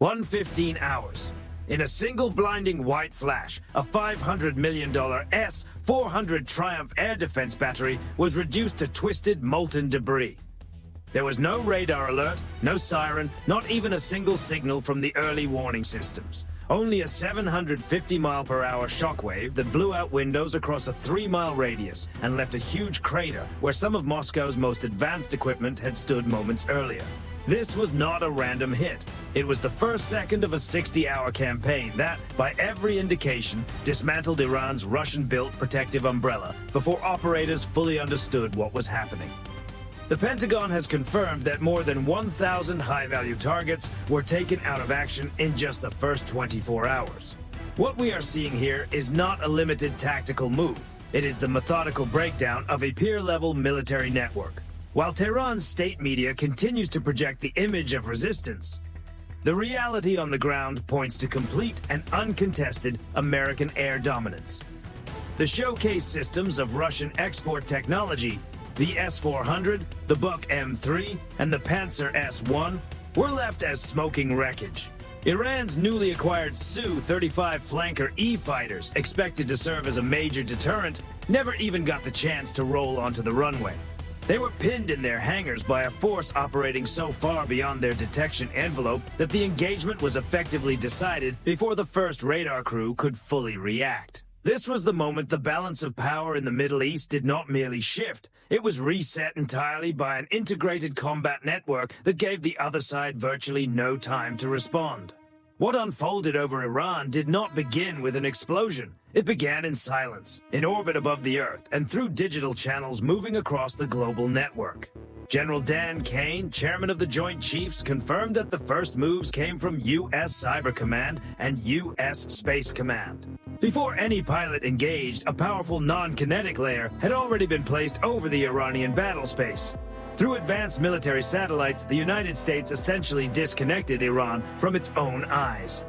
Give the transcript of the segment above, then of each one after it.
1:15 hours. In a single blinding white flash, a $500 million S-400 Triumph air defense battery was reduced to twisted, molten debris. There was no radar alert, no siren, not even a single signal from the early warning systems. Only a 750-mile-per-hour shockwave that blew out windows across a 3-mile radius and left a huge crater where some of Moscow's most advanced equipment had stood moments earlier. This was not a random hit. It was the first second of a 60-hour campaign that, by every indication, dismantled Iran's Russian-built protective umbrella before operators fully understood what was happening. The Pentagon has confirmed that more than 1,000 high-value targets were taken out of action in just the first 24 hours. What we are seeing here is not a limited tactical move. It is the methodical breakdown of a peer-level military network. While Tehran's state media continues to project the image of resistance, the reality on the ground points to complete and uncontested American air dominance. The showcase systems of Russian export technology, the S-400, the Buk M3, and the Panzer S-1, were left as smoking wreckage. Iran's newly acquired Su-35 flanker E-fighters, expected to serve as a major deterrent, never even got the chance to roll onto the runway. They were pinned in their hangars by a force operating so far beyond their detection envelope that the engagement was effectively decided before the first radar crew could fully react. This was the moment the balance of power in the Middle East did not merely shift, it was reset entirely by an integrated combat network that gave the other side virtually no time to respond. What unfolded over Iran did not begin with an explosion. It began in silence, in orbit above the Earth, and through digital channels moving across the global network. General Dan Kane, chairman of the Joint Chiefs, confirmed that the first moves came from U.S. Cyber Command and U.S. Space Command. Before any pilot engaged, a powerful non-kinetic layer had already been placed over the Iranian battle space. Through advanced military satellites, the United States essentially disconnected Iran from its own eyes.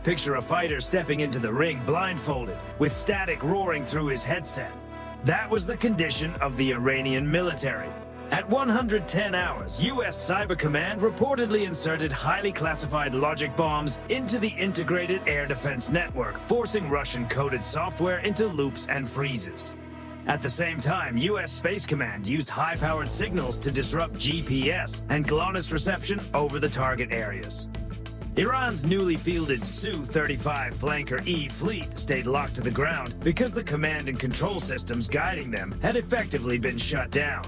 Picture a fighter stepping into the ring blindfolded, with static roaring through his headset. That was the condition of the Iranian military. At 110 hours, U.S. Cyber Command reportedly inserted highly classified logic bombs into the integrated air defense network, forcing Russian-coded software into loops and freezes. At the same time, U.S. Space Command used high-powered signals to disrupt GPS and GLONASS reception over the target areas. Iran's newly fielded Su-35 flanker E fleet stayed locked to the ground because the command and control systems guiding them had effectively been shut down.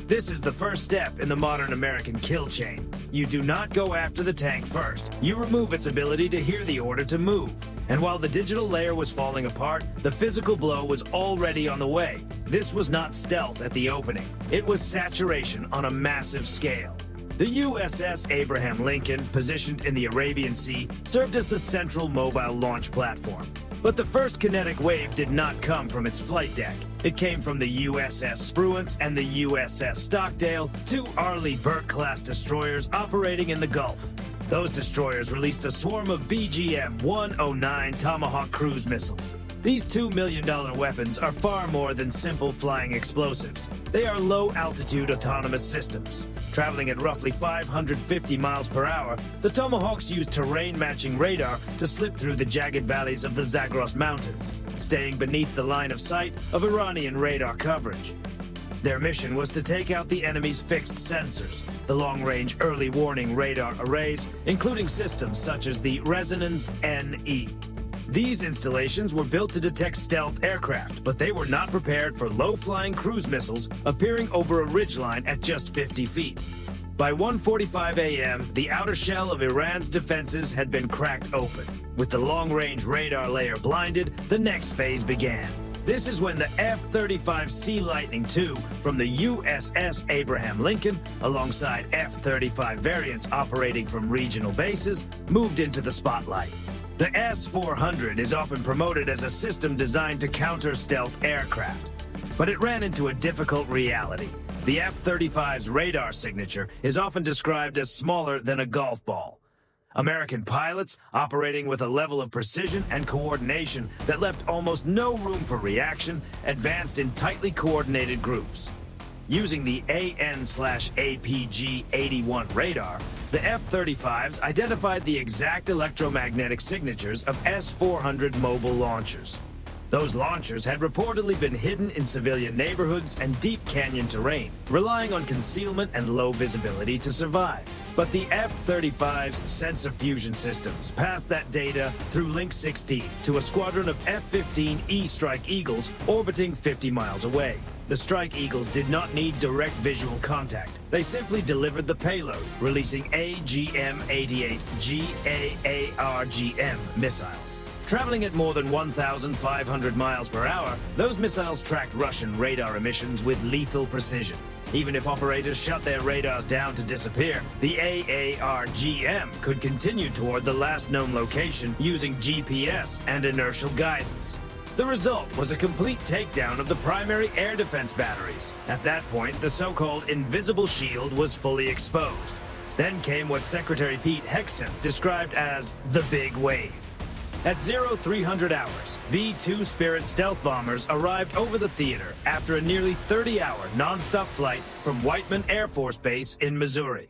This is the first step in the modern American kill chain. You do not go after the tank first. You remove its ability to hear the order to move. And while the digital layer was falling apart, the physical blow was already on the way. This was not stealth at the opening. It was saturation on a massive scale. The USS Abraham Lincoln, positioned in the Arabian Sea, served as the central mobile launch platform. But the first kinetic wave did not come from its flight deck. It came from the USS Spruance and the USS Stockdale, two Arleigh Burke-class destroyers operating in the Gulf. Those destroyers released a swarm of BGM-109 Tomahawk cruise missiles. These $2 million weapons are far more than simple flying explosives. They are low-altitude autonomous systems. Traveling at roughly 550 miles per hour, the Tomahawks use terrain-matching radar to slip through the jagged valleys of the Zagros Mountains, staying beneath the line of sight of Iranian radar coverage. Their mission was to take out the enemy's fixed sensors, the long-range early warning radar arrays, including systems such as the Resonance NE. These installations were built to detect stealth aircraft, but they were not prepared for low-flying cruise missiles appearing over a ridgeline at just 50 feet. By 1:45 a.m., the outer shell of Iran's defenses had been cracked open. With the long-range radar layer blinded, the next phase began. This is when the F-35 Sea Lightning II from the USS Abraham Lincoln, alongside F-35 variants operating from regional bases, moved into the spotlight. The S-400 is often promoted as a system designed to counter stealth aircraft, but it ran into a difficult reality. The F-35's radar signature is often described as smaller than a golf ball. American pilots, operating with a level of precision and coordination that left almost no room for reaction, advanced in tightly coordinated groups. Using the AN/APG-81 radar, The F-35s identified the exact electromagnetic signatures of S-400 mobile launchers. Those launchers had reportedly been hidden in civilian neighborhoods and deep canyon terrain, relying on concealment and low visibility to survive. But the F-35's sensor fusion systems passed that data through Link 16 to a squadron of F-15E Strike Eagles orbiting 50 miles away. The Strike Eagles did not need direct visual contact. They simply delivered the payload, releasing AGM-88 GAARGM missiles. Traveling at more than 1,500 miles per hour, those missiles tracked Russian radar emissions with lethal precision. Even if operators shut their radars down to disappear, the AARGM could continue toward the last known location using GPS and inertial guidance. The result was a complete takedown of the primary air defense batteries. At that point, the so-called invisible shield was fully exposed. Then came what Secretary Pete Hegseth described as the big wave. At 0300 hours, B-2 Spirit stealth bombers arrived over the theater after a nearly 30-hour non-stop flight from Whiteman Air Force Base in Missouri.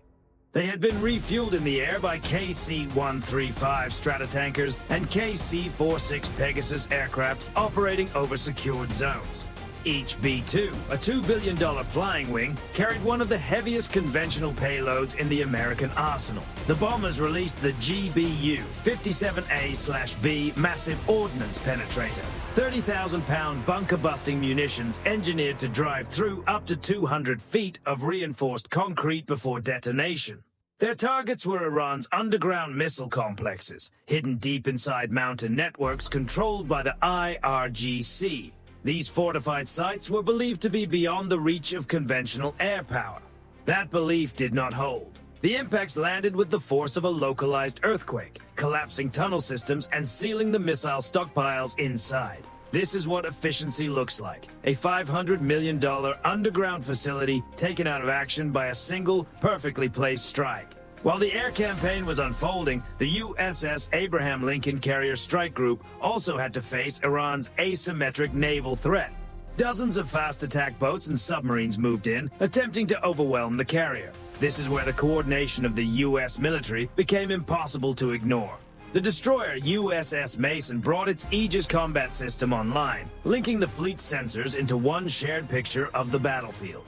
They had been refueled in the air by KC-135 Stratotankers and KC-46 Pegasus aircraft operating over secured zones. Each B-2, a $2 billion flying wing, carried one of the heaviest conventional payloads in the American arsenal. The bombers released the GBU-57A/B Massive Ordnance Penetrator, 30,000-pound bunker-busting munitions engineered to drive through up to 200 feet of reinforced concrete before detonation. Their targets were Iran's underground missile complexes, hidden deep inside mountain networks controlled by the IRGC. These fortified sites were believed to be beyond the reach of conventional air power. That belief did not hold. The impacts landed with the force of a localized earthquake, collapsing tunnel systems and sealing the missile stockpiles inside. This is what efficiency looks like. A $500 million underground facility taken out of action by a single, perfectly placed strike. While the air campaign was unfolding, the USS Abraham Lincoln Carrier Strike Group also had to face Iran's asymmetric naval threat. Dozens of fast attack boats and submarines moved in, attempting to overwhelm the carrier. This is where the coordination of the U.S. military became impossible to ignore. The destroyer USS Mason brought its Aegis combat system online, linking the fleet's sensors into one shared picture of the battlefield.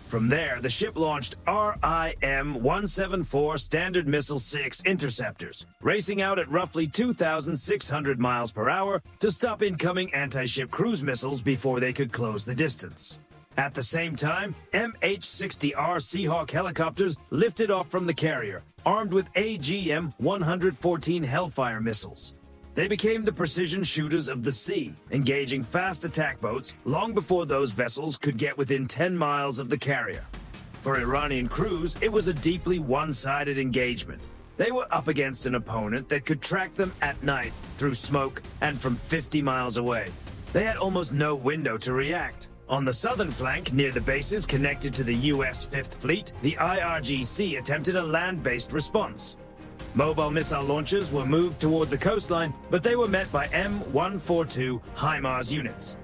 From there, the ship launched RIM-174 Standard Missile 6 interceptors, racing out at roughly 2,600 miles per hour to stop incoming anti-ship cruise missiles before they could close the distance. At the same time, MH-60R Seahawk helicopters lifted off from the carrier, armed with AGM-114 Hellfire missiles. They became the precision shooters of the sea, engaging fast attack boats long before those vessels could get within 10 miles of the carrier. For Iranian crews, it was a deeply one-sided engagement. They were up against an opponent that could track them at night, through smoke, and from 50 miles away. They had almost no window to react. On the southern flank, near the bases connected to the U.S. Fifth Fleet, the IRGC attempted a land-based response. Mobile missile launchers were moved toward the coastline, but they were met by M142 HIMARS units.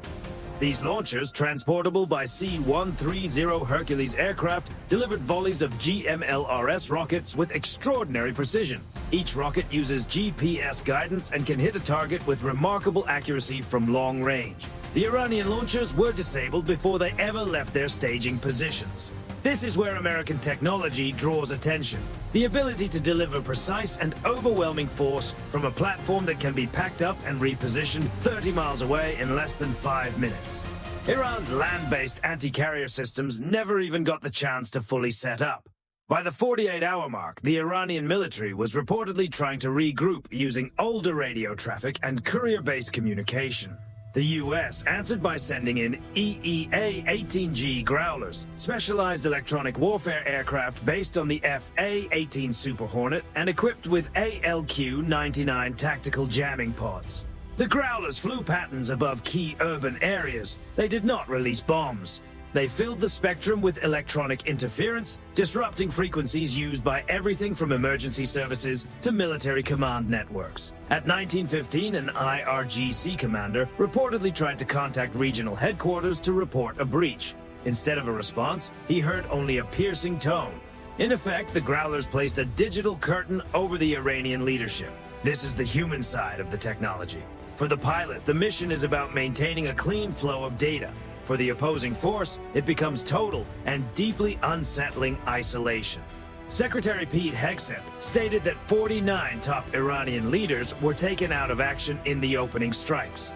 These launchers, transportable by C-130 Hercules aircraft, delivered volleys of GMLRS rockets with extraordinary precision. Each rocket uses GPS guidance and can hit a target with remarkable accuracy from long range. The Iranian launchers were disabled before they ever left their staging positions. This is where American technology draws attention. The ability to deliver precise and overwhelming force from a platform that can be packed up and repositioned 30 miles away in less than 5 minutes. Iran's land-based anti-carrier systems never even got the chance to fully set up. By the 48-hour mark, the Iranian military was reportedly trying to regroup using older radio traffic and courier-based communication. The U.S. answered by sending in EEA-18G Growlers, specialized electronic warfare aircraft based on the FA-18 Super Hornet and equipped with ALQ-99 tactical jamming pods. The Growlers flew patterns above key urban areas. They did not release bombs. They filled the spectrum with electronic interference, disrupting frequencies used by everything from emergency services to military command networks. At 1915, an IRGC commander reportedly tried to contact regional headquarters to report a breach. Instead of a response, he heard only a piercing tone. In effect, the Growlers placed a digital curtain over the Iranian leadership. This is the human side of the technology. For the pilot, the mission is about maintaining a clean flow of data. For the opposing force, it becomes total and deeply unsettling isolation. Secretary Pete Hegseth stated that 49 top Iranian leaders were taken out of action in the opening strikes.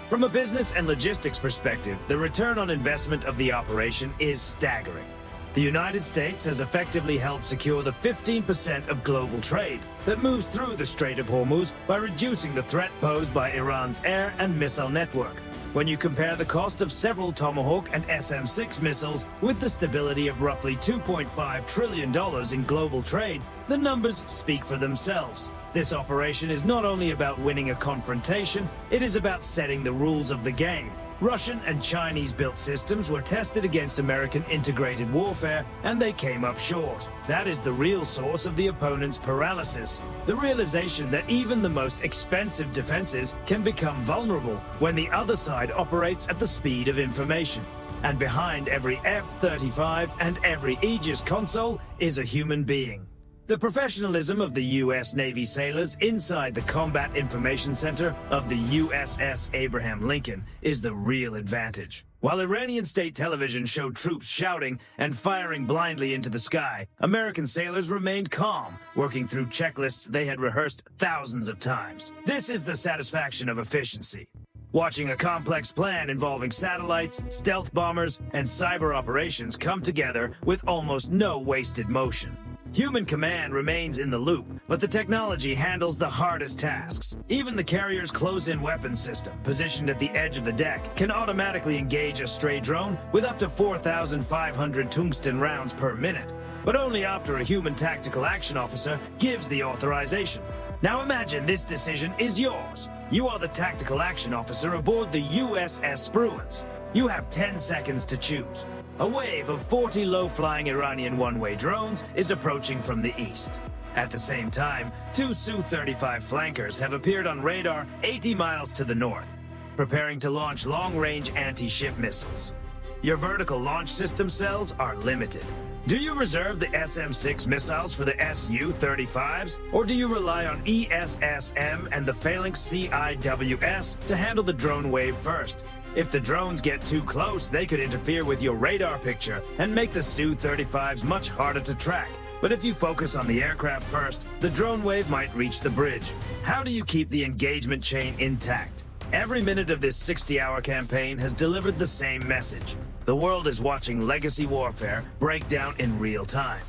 From a business and logistics perspective, the return on investment of the operation is staggering. The United States has effectively helped secure the 15% of global trade that moves through the Strait of Hormuz by reducing the threat posed by Iran's air and missile network. When you compare the cost of several Tomahawk and SM-6 missiles with the stability of roughly $2.5 trillion in global trade, the numbers speak for themselves. This operation is not only about winning a confrontation, it is about setting the rules of the game. Russian and Chinese-built systems were tested against American integrated warfare, and they came up short. That is the real source of the opponent's paralysis. The realization that even the most expensive defenses can become vulnerable when the other side operates at the speed of information. And behind every F-35 and every Aegis console is a human being. The professionalism of the U.S. Navy sailors inside the Combat Information Center of the USS Abraham Lincoln is the real advantage. While Iranian state television showed troops shouting and firing blindly into the sky, American sailors remained calm, working through checklists they had rehearsed thousands of times. This is the satisfaction of efficiency. Watching a complex plan involving satellites, stealth bombers, and cyber operations come together with almost no wasted motion. Human command remains in the loop, but the technology handles the hardest tasks. Even the carrier's close-in weapons system, positioned at the edge of the deck, can automatically engage a stray drone with up to 4,500 tungsten rounds per minute, but only after a human tactical action officer gives the authorization. Now imagine this decision is yours. You are the tactical action officer aboard the USS Spruance. You have 10 seconds to choose. A wave of 40 low-flying Iranian one-way drones is approaching from the east. At the same time, two Su-35 flankers have appeared on radar 80 miles to the north, preparing to launch long-range anti-ship missiles. Your vertical launch system cells are limited. Do you reserve the SM-6 missiles for the Su-35s, or do you rely on ESSM and the Phalanx CIWS to handle the drone wave first? If the drones get too close, they could interfere with your radar picture and make the Su-35s much harder to track. But if you focus on the aircraft first, the drone wave might reach the bridge. How do you keep the engagement chain intact? Every minute of this 60-hour campaign has delivered the same message. The world is watching legacy warfare break down in real time.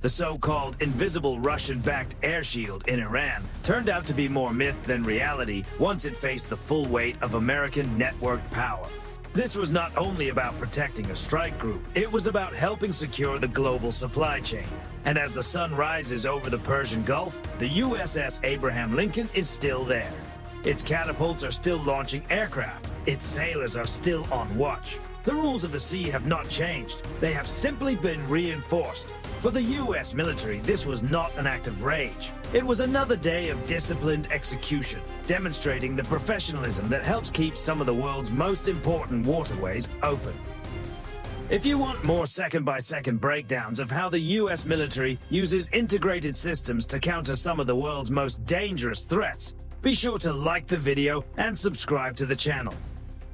The so-called invisible Russian-backed air shield in Iran turned out to be more myth than reality once it faced the full weight of American networked power. This was not only about protecting a strike group, it was about helping secure the global supply chain. And as the sun rises over the Persian Gulf, the USS Abraham Lincoln is still there. Its catapults are still launching aircraft. Its sailors are still on watch. The rules of the sea have not changed. They have simply been reinforced. For the U.S. military, this was not an act of rage. It was another day of disciplined execution, demonstrating the professionalism that helps keep some of the world's most important waterways open. If you want more second-by-second breakdowns of how the U.S. military uses integrated systems to counter some of the world's most dangerous threats, be sure to like the video and subscribe to the channel.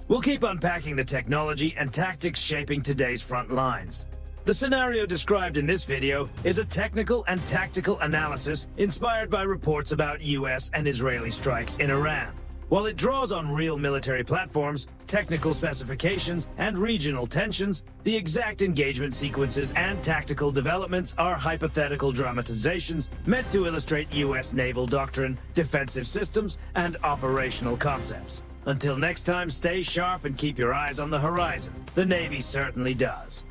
We'll keep unpacking the technology and tactics shaping today's front lines. The scenario described in this video is a technical and tactical analysis inspired by reports about U.S. and Israeli strikes in Iran. While it draws on real military platforms, technical specifications, and regional tensions, the exact engagement sequences and tactical developments are hypothetical dramatizations meant to illustrate U.S. naval doctrine, defensive systems, and operational concepts. Until next time, stay sharp and keep your eyes on the horizon. The Navy certainly does.